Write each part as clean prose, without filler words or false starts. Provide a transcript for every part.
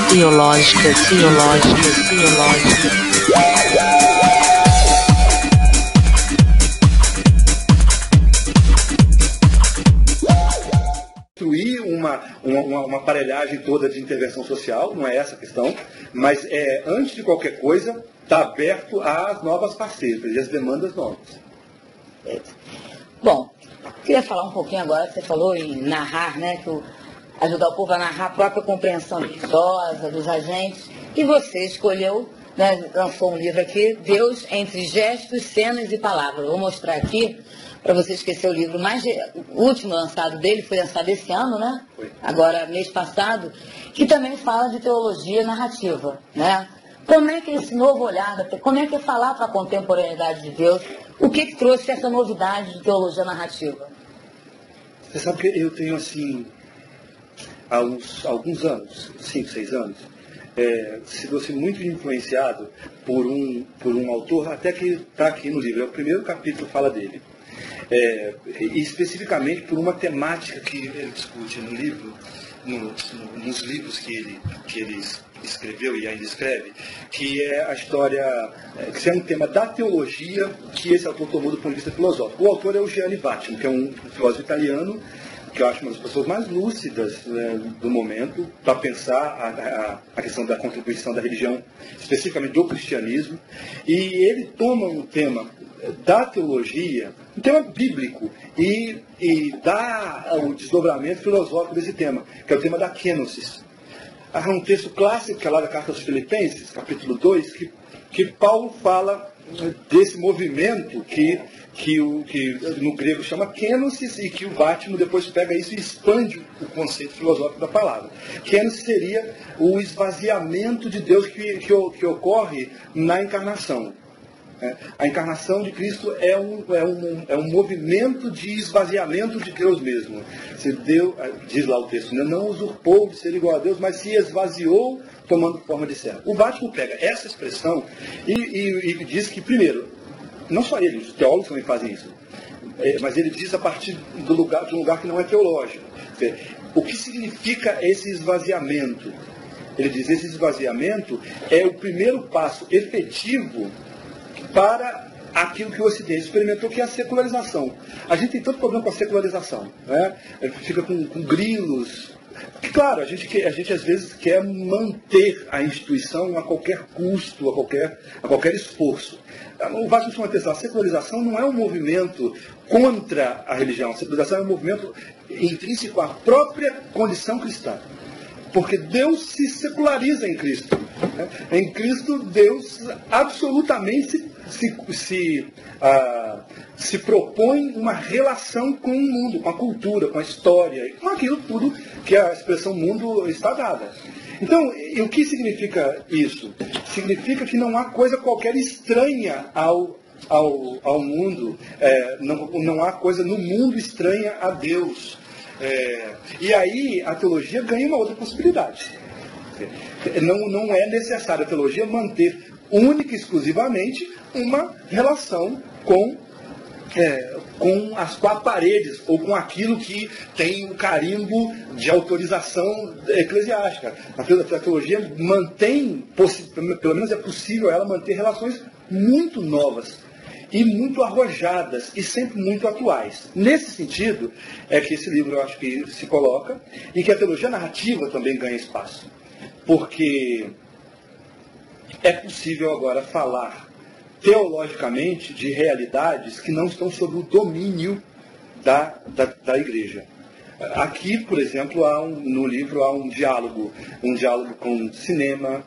Teológica. Construir uma aparelhagem toda de intervenção social, não é essa a questão, mas antes de qualquer coisa, está aberto às novas parceiras e às demandas novas. Bom, queria falar um pouquinho agora, você falou em narrar, né, ajudar o povo a narrar a própria compreensão religiosa dos agentes, e você escolheu, né, lançou um livro aqui, Deus entre gestos, cenas e palavras. Vou mostrar aqui, para você esquecer o livro o último lançado dele, foi lançado esse ano, né? Foi. Agora, mês passado, que também fala de teologia narrativa, né? Como é que esse novo olhar, como é que é falar para a contemporaneidade de Deus, o que trouxe essa novidade de teologia narrativa? Você sabe que eu tenho, assim, há alguns anos, 5, 6 anos, sido assim, muito influenciado por um autor, até que está aqui no livro, é o primeiro capítulo que fala dele. E especificamente por uma temática que ele discute no livro, nos livros que ele escreveu e ainda escreve, que é a história, que é um tema da teologia que esse autor tomou do ponto de vista filosófico. O autor é o Gianni Vattimo, que é um filósofo italiano, que eu acho uma das pessoas mais lúcidas, né, do momento, para pensar a questão da contribuição da religião, especificamente do cristianismo. E ele toma um tema da teologia, um tema bíblico, e dá o desdobramento filosófico desse tema, que é o tema da kenosis. Há um texto clássico, que é lá da Carta aos Filipenses, capítulo 2, que Paulo fala desse movimento que no grego chama kenosis, e que o Vattimo depois pega isso e expande o conceito filosófico da palavra. Kenosis seria o esvaziamento de Deus que ocorre na encarnação. A encarnação de Cristo é um movimento de esvaziamento de Deus mesmo. Deus, diz lá o texto, não usurpou de ser igual a Deus, mas se esvaziou tomando forma de servo. O Vattimo pega essa expressão e diz que, primeiro, não só ele, os teólogos também fazem isso, mas ele diz a partir de um lugar que não é teológico. O que significa esse esvaziamento? Ele diz, esse esvaziamento é o primeiro passo efetivo para aquilo que o Ocidente experimentou, que é a secularização. A gente tem tanto problema com a secularização, né? Fica com grilos. Claro, a gente às vezes quer manter a instituição a qualquer custo, a qualquer esforço. O Vattimo chama atenção, a secularização não é um movimento contra a religião, a secularização é um movimento intrínseco à própria condição cristã. Porque Deus se seculariza em Cristo. Em Cristo, Deus absolutamente se propõe uma relação com o mundo, com a cultura, com a história, com aquilo tudo que a expressão mundo está dada. Então, o que significa isso? Significa que não há coisa qualquer estranha ao mundo, não há coisa no mundo estranha a Deus. E aí a teologia ganha uma outra possibilidade. Não é necessário a teologia manter única e exclusivamente uma relação com as quatro paredes, ou com aquilo que tem o carimbo de autorização eclesiástica. A teologia mantém, pelo menos é possível ela manter relações muito novas e muito arrojadas e sempre muito atuais. Nesse sentido é que esse livro eu acho que se coloca, e que a teologia narrativa também ganha espaço. Porque é possível agora falar teologicamente de realidades que não estão sob o domínio da igreja. Aqui, por exemplo, no livro há um diálogo com cinema,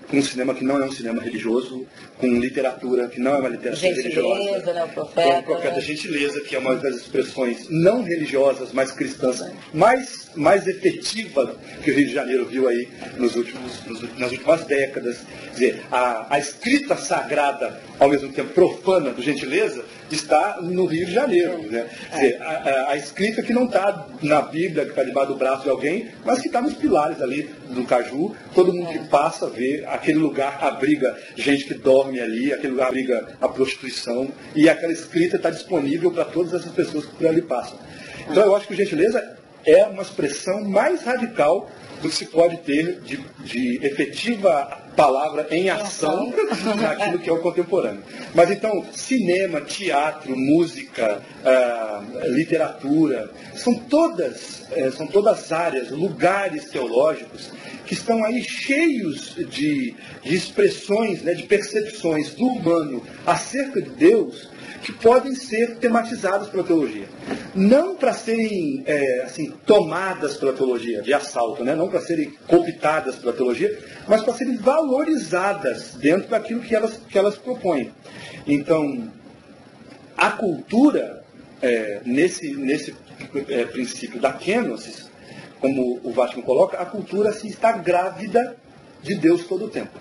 com um cinema que não é um cinema religioso, com literatura que não é uma literatura religiosa. Gentileza, né, o profeta. Com o profeta Gentileza, que é uma das expressões não religiosas, mas cristãs, mais efetiva que o Rio de Janeiro viu aí nas últimas décadas. Quer dizer, a escrita sagrada, ao mesmo tempo profana, do Gentileza, está no Rio de Janeiro. Né? Quer dizer, a escrita que não está na Bíblia, que está debaixo do braço de alguém, mas que está nos pilares ali do Caju. Todo mundo que passa vê aquele lugar abriga gente que dorme ali, aquele lugar abriga a prostituição, e aquela escrita está disponível para todas essas pessoas que por ali passam. Então eu acho que o gentileza é uma expressão mais radical do que se pode ter de efetiva palavra em ação naquilo que é o contemporâneo. Mas então, cinema, teatro, música, literatura, são todas áreas, lugares teológicos que estão aí cheios de expressões, né, de percepções do humano acerca de Deus, que podem ser tematizadas pela teologia. Não para serem assim, tomadas pela teologia, de assalto, né? Não para serem cooptadas pela teologia, mas para serem valorizadas dentro daquilo que elas propõem. Então, a cultura, nesse princípio da kenosis, como o Vaticano coloca, a cultura assim, está grávida de Deus todo o tempo.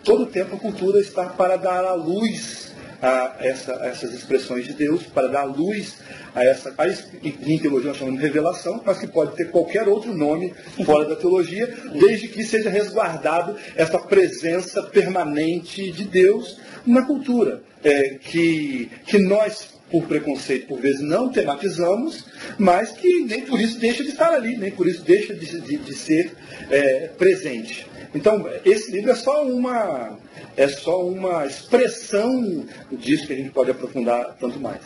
Todo o tempo a cultura está para dar à luz a essas expressões de Deus, para dar luz a essa, em teologia nós chamamos de revelação, mas que pode ter qualquer outro nome fora da teologia, desde que seja resguardado essa presença permanente de Deus na cultura, que nós, por preconceito, por vezes não tematizamos, mas que nem por isso deixa de estar ali, nem por isso deixa de ser presente. Então, esse livro é só uma expressão disso que a gente pode aprofundar tanto mais.